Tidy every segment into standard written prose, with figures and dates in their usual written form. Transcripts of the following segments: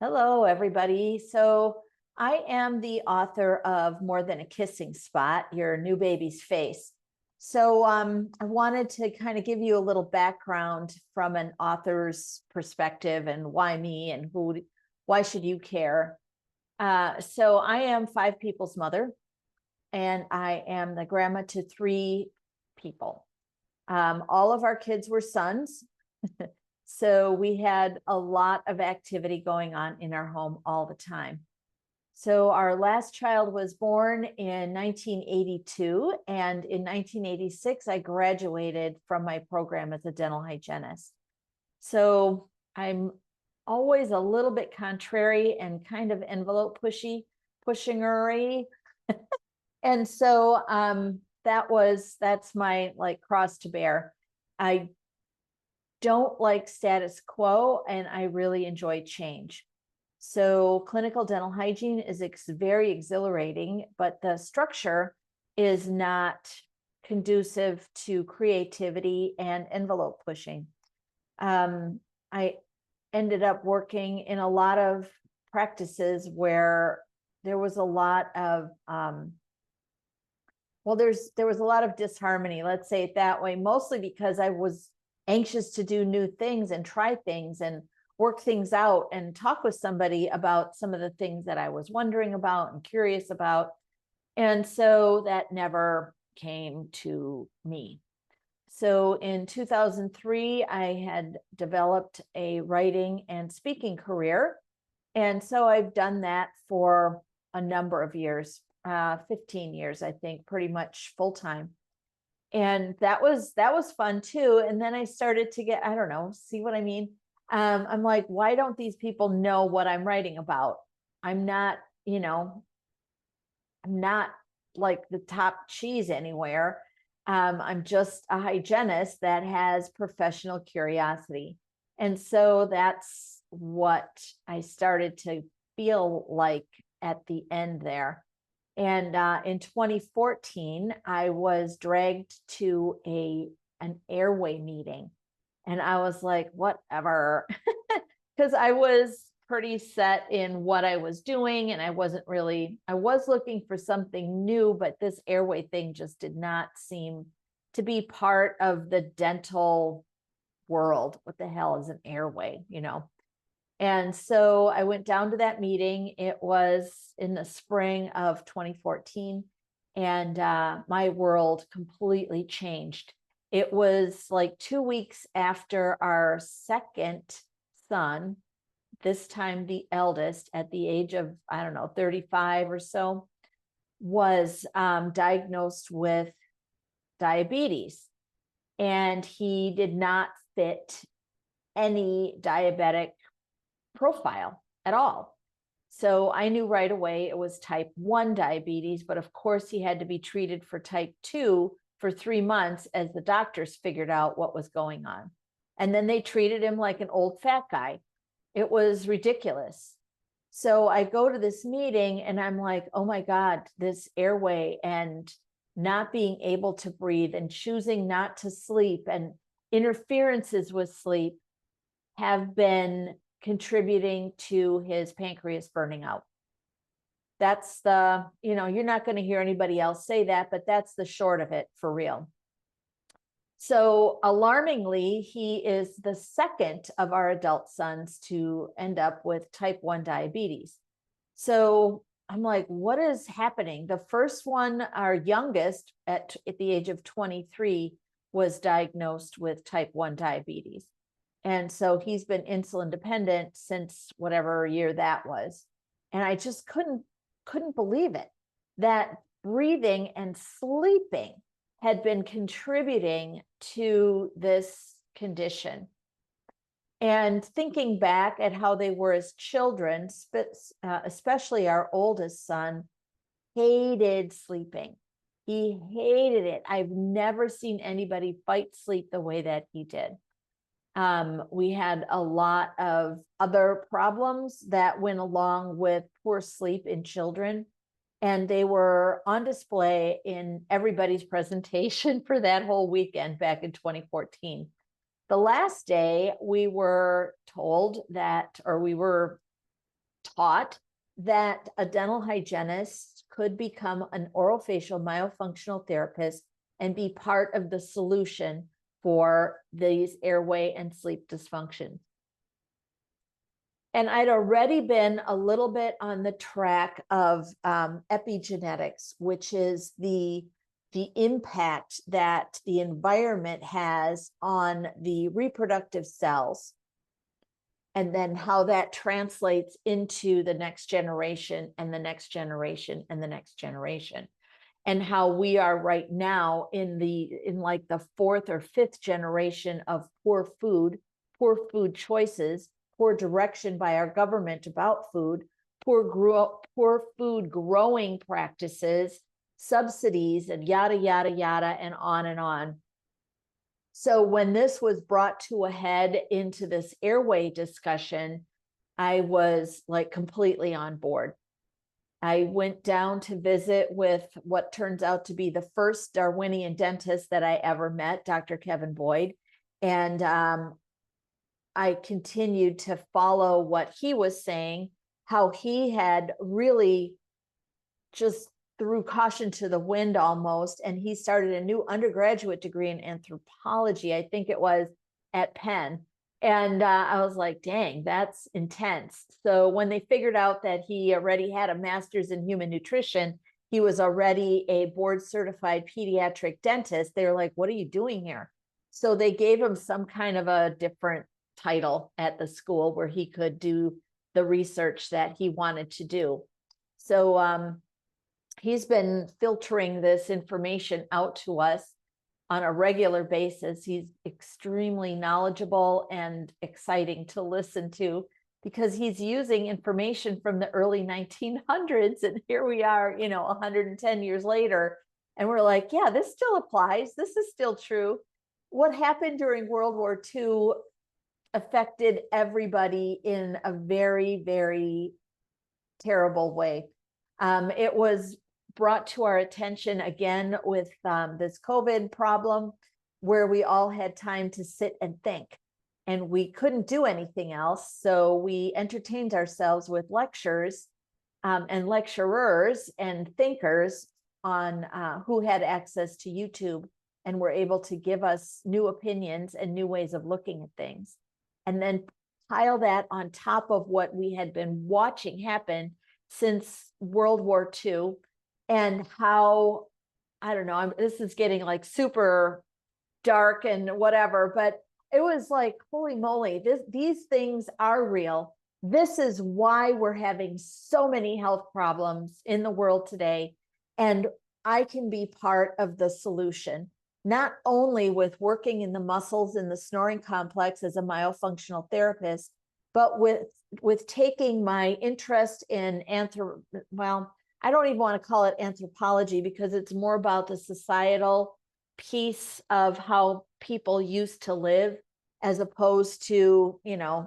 Hello, everybody. So I am the author of More Than a Kissing Spot, Your New Baby's Face. So I wanted to kind of give you a little background from an author's perspective and why me and why should you care? So I am five people's mother, and I am the grandma to three people. All of our kids were sons. So we had a lot of activity going on in our home all the time. So our last child was born in 1982, and in 1986, I graduated from my program as a dental hygienist. So I'm always a little bit contrary and kind of envelope pushingery. And so that's my like cross to bear. I don't like status quo, and I really enjoy change. So clinical dental hygiene is very exhilarating, but the structure is not conducive to creativity and envelope pushing. I ended up working in a lot of practices where there was a lot of there was a lot of disharmony, let's say it that way, mostly because I was anxious to do new things and try things and work things out and talk with somebody about some of the things that I was wondering about and curious about. And so that never came to me. So in 2003, I had developed a writing and speaking career. And so I've done that for a number of years, 15 years, I think, pretty much full time. And that was fun too. And then I started to get, I don't know, see what I mean? I'm like, why don't these people know what I'm writing about? I'm not, I'm not like the top cheese anywhere. I'm just a hygienist that has professional curiosity. And so that's what I started to feel like at the end there. And in 2014, I was dragged to an airway meeting. And I was like, whatever, because I was pretty set in what I was doing. And I was looking for something new, but this airway thing just did not seem to be part of the dental world. What the hell is an airway, And so I went down to that meeting. It was in the spring of 2014, and my world completely changed. It was like 2 weeks after our second son, this time the eldest, at the age of, I don't know, 35 or so, was diagnosed with diabetes. And he did not fit any diabetic profile at all. So I knew right away it was type 1 diabetes, but of course he had to be treated for type 2 for 3 months as the doctors figured out what was going on. And then they treated him like an old fat guy. It was ridiculous. So I go to this meeting and I'm like, oh my God, this airway and not being able to breathe and choosing not to sleep and interferences with sleep have been contributing to his pancreas burning out. That's you're not going to hear anybody else say that, but that's the short of it for real. So alarmingly, he is the second of our adult sons to end up with type 1 diabetes. So I'm like, what is happening? The first one, our youngest at the age of 23, was diagnosed with type 1 diabetes. And so he's been insulin dependent since whatever year that was. And I just couldn't believe it, that breathing and sleeping had been contributing to this condition. And thinking back at how they were as children, especially our oldest son, hated sleeping. He hated it. I've never seen anybody fight sleep the way that he did. We had a lot of other problems that went along with poor sleep in children, and they were on display in everybody's presentation for that whole weekend back in 2014. The last day we were told that, or we were taught that a dental hygienist could become an orofacial myofunctional therapist and be part of the solution for these airway and sleep dysfunction. And I'd already been a little bit on the track of epigenetics, which is the impact that the environment has on the reproductive cells, and then how that translates into the next generation and the next generation and the next generation. And how we are right now in like the fourth or fifth generation of poor food choices, poor direction by our government about food, poor food growing practices, subsidies, and yada, yada, yada, and on and on. So when this was brought to a head into this airway discussion, I was like completely on board. I went down to visit with what turns out to be the first Darwinian dentist that I ever met, Dr. Kevin Boyd. And I continued to follow what he was saying, how he had really just threw caution to the wind almost. And he started a new undergraduate degree in anthropology, I think it was at Penn. And I was like, dang, that's intense. So when they figured out that he already had a master's in human nutrition, he was already a board certified pediatric dentist. They were like, what are you doing here? So they gave him some kind of a different title at the school where he could do the research that he wanted to do. So he's been filtering this information out to us on a regular basis. He's extremely knowledgeable and exciting to listen to because he's using information from the early 1900s. And here we are, 110 years later. And we're like, yeah, this still applies. This is still true. What happened during World War II affected everybody in a very, very terrible way. It was brought to our attention again with this COVID problem, where we all had time to sit and think, and we couldn't do anything else. So we entertained ourselves with lectures and lecturers and thinkers on who had access to YouTube and were able to give us new opinions and new ways of looking at things. And then pile that on top of what we had been watching happen since World War II, and how, I don't know, this is getting like super dark and whatever, but it was like, holy moly, these things are real. This is why we're having so many health problems in the world today. And I can be part of the solution, not only with working in the muscles in the snoring complex as a myofunctional therapist, but with taking my interest in I don't even want to call it anthropology, because it's more about the societal piece of how people used to live, as opposed to,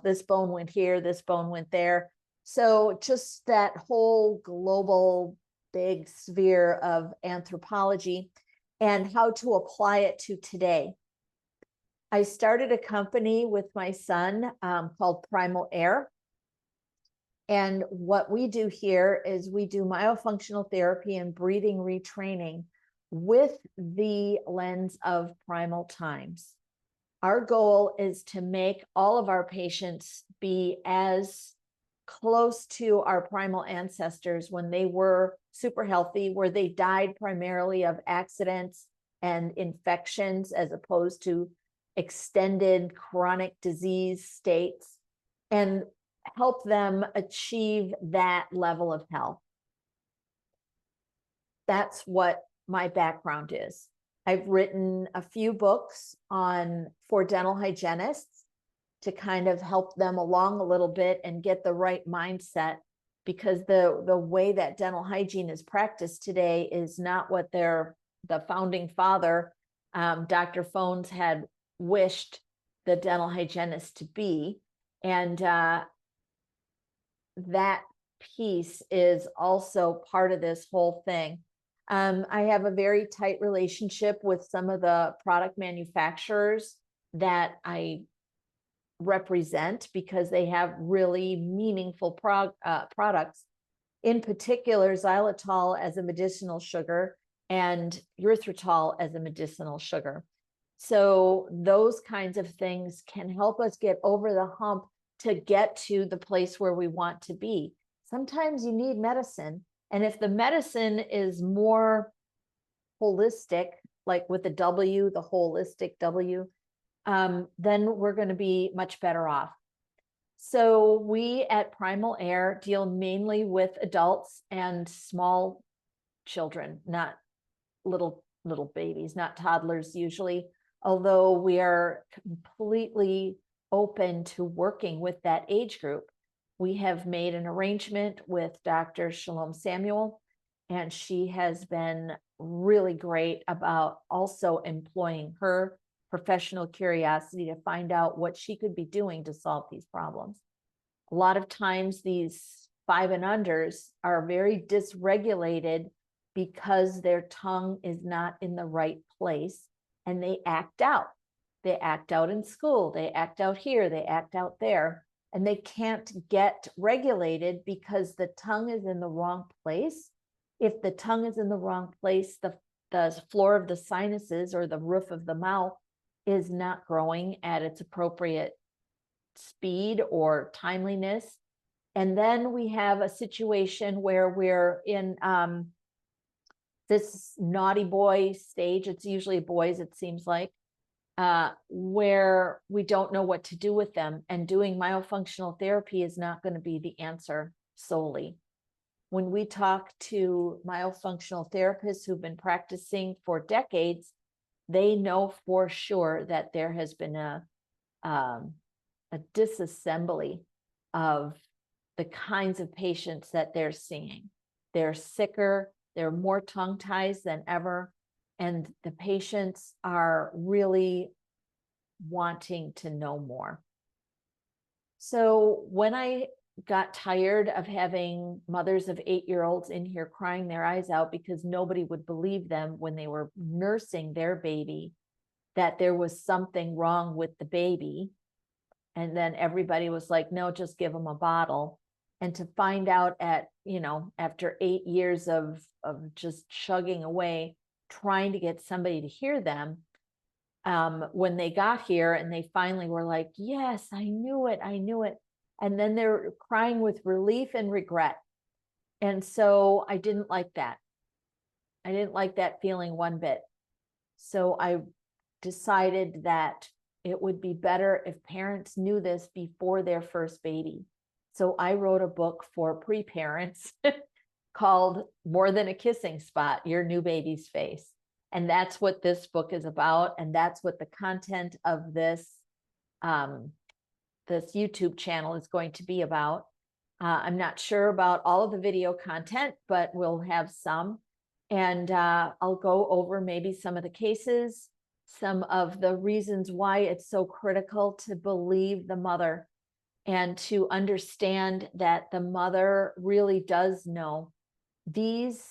this bone went here, this bone went there. So just that whole global big sphere of anthropology and how to apply it to today. I started a company with my son called Primal Air. And what we do here is we do myofunctional therapy and breathing retraining with the lens of primal times. Our goal is to make all of our patients be as close to our primal ancestors when they were super healthy, where they died primarily of accidents and infections, as opposed to extended chronic disease states, and help them achieve that level of health. That's what my background is. I've written a few books for dental hygienists to kind of help them along a little bit and get the right mindset, because the way that dental hygiene is practiced today is not what the founding father, Dr. Phones, had wished the dental hygienist to be. And that piece is also part of this whole thing. I have a very tight relationship with some of the product manufacturers that I represent because they have really meaningful products. In particular, xylitol as a medicinal sugar and erythritol as a medicinal sugar. So those kinds of things can help us get over the hump to get to the place where we want to be. Sometimes you need medicine. And if the medicine is more holistic, like with the W, the holistic W, then we're going to be much better off. So we at Primal Air deal mainly with adults and small children, not little babies, not toddlers usually, although we are completely open to working with that age group. We have made an arrangement with Dr. Shalom Samuel, and she has been really great about also employing her professional curiosity to find out what she could be doing to solve these problems. A lot of times these 5 and unders are very dysregulated because their tongue is not in the right place and they act out. They act out in school, they act out here, they act out there, and they can't get regulated because the tongue is in the wrong place. If the tongue is in the wrong place, the floor of the sinuses or the roof of the mouth is not growing at its appropriate speed or timeliness. And then we have a situation where we're in this naughty boy stage. It's usually boys, it seems like, where we don't know what to do with them. And doing myofunctional therapy is not going to be the answer solely. When we talk to myofunctional therapists who've been practicing for decades, they know for sure that there has been a disassembly of the kinds of patients that they're seeing. They're sicker, they're more tongue-tied than ever, and the patients are really wanting to know more. So when I got tired of having mothers of 8-year-olds in here crying their eyes out because nobody would believe them when they were nursing their baby, that there was something wrong with the baby. And then everybody was like, no, just give them a bottle. And to find out after 8 years of just chugging away, trying to get somebody to hear them, when they got here and they finally were like, yes, I knew it. And then they're crying with relief and regret. And so I didn't like that. I didn't like that feeling one bit. So I decided that it would be better if parents knew this before their first baby. So I wrote a book for pre-parents called More Than a Kissing Spot, Your New Baby's Face. And that's what this book is about. And that's what the content of this YouTube channel is going to be about. I'm not sure about all of the video content, but we'll have some. And I'll go over maybe some of the cases, some of the reasons why it's so critical to believe the mother and to understand that the mother really does know. These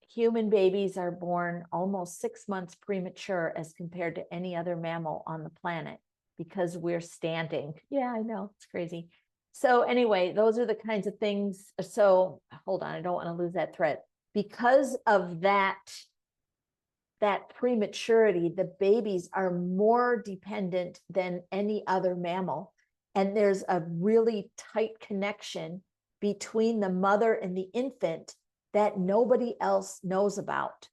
human babies are born almost 6 months premature as compared to any other mammal on the planet because we're standing. Yeah, I know, it's crazy. So anyway, those are the kinds of things. So hold on, I don't want to lose that thread. Because of that prematurity, the babies are more dependent than any other mammal. And there's a really tight connection between the mother and the infant that nobody else knows about.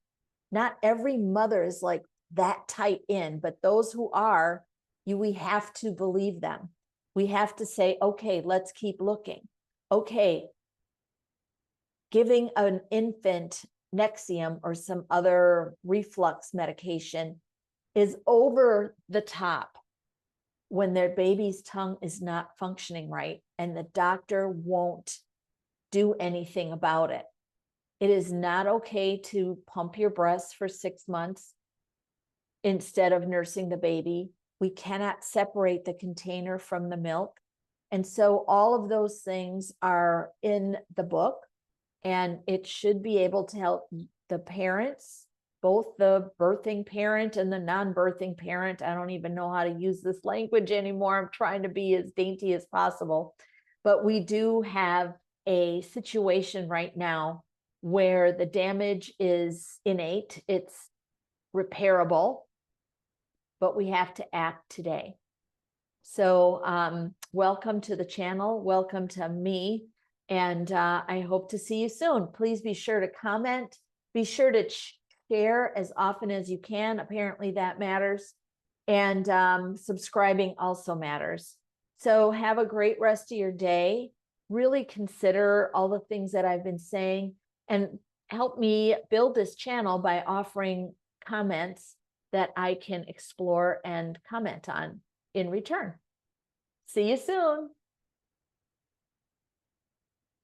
Not every mother is like that tight in, but those who are, we have to believe them. We have to say, okay, let's keep looking. Okay, giving an infant Nexium or some other reflux medication is over the top when their baby's tongue is not functioning right and the doctor won't do anything about it. It is not okay to pump your breasts for 6 months instead of nursing the baby. We cannot separate the container from the milk. And so all of those things are in the book, and it should be able to help the parents both the birthing parent and the non-birthing parent. I don't even know how to use this language anymore. I'm trying to be as dainty as possible. But we do have a situation right now where the damage is innate, it's repairable, but we have to act today. So welcome to the channel. Welcome to me. And I hope to see you soon. Please be sure to comment. Be sure to share as often as you can. Apparently that matters. And subscribing also matters. So have a great rest of your day. Really consider all the things that I've been saying and help me build this channel by offering comments that I can explore and comment on in return. See you soon.